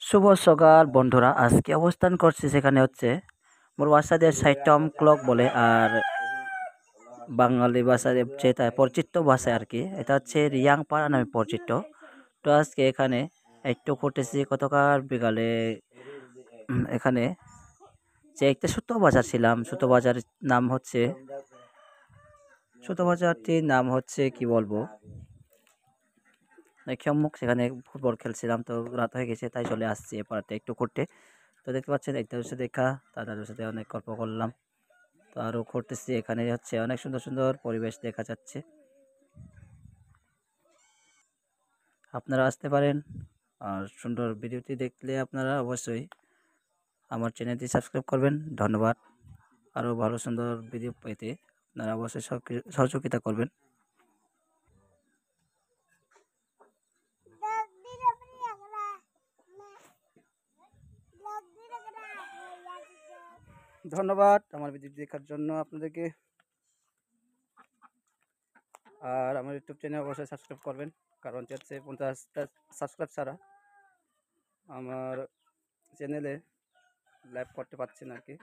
শুভ সকাল বন্ধুরা, আজকে অবস্থান করছি সেখানে হচ্ছে মোর বাসাদের সাইটম ক্লক বলে, আর বাঙালি ভাষায় যেটা পরিচিত ভাষায় আর কি, এটা হচ্ছে রিয়াংপাড়া নামে পরিচিত। তো আজকে এখানে একটু ঘুরতেছি গতকাল বিকালে। এখানে যে একটা সুতো বাজার ছিলাম, সুতো বাজার নাম হচ্ছে সুতো বাজারটির নাম হচ্ছে কি বলবো, খেমুক। সেখানে ফুটবল খেলছিলাম, তো রাত হয়ে গেছে তাই চলে আসছি এ পাড়াতে একটু ঘুরতে। তো দেখতে পাচ্ছেন একটার সাথে দেখা, দাদাদের সাথে অনেক গল্প করলাম। তো আরও ঘুরতেছি, এখানে হচ্ছে অনেক সুন্দর সুন্দর পরিবেশ দেখা যাচ্ছে। আপনারা আসতে পারেন, আর সুন্দর ভিডিওটি দেখলে আপনারা অবশ্যই আমার চ্যানেলটি সাবস্ক্রাইব করবেন। ধন্যবাদ। আরও ভালো সুন্দর ভিডিও পেতে আপনারা অবশ্যই সহযোগিতা করবেন। ধন্যবাদ আমার ভিডিও দেখার জন্য আপনাদেরকে। আর আমার ইউটিউব চ্যানেল অবশ্যই সাবস্ক্রাইব করবেন, কারণ হচ্ছে 50টা সাবস্ক্রাইব ছাড়া আমার চ্যানেলে লাইভ করতে পারছি না আর কি।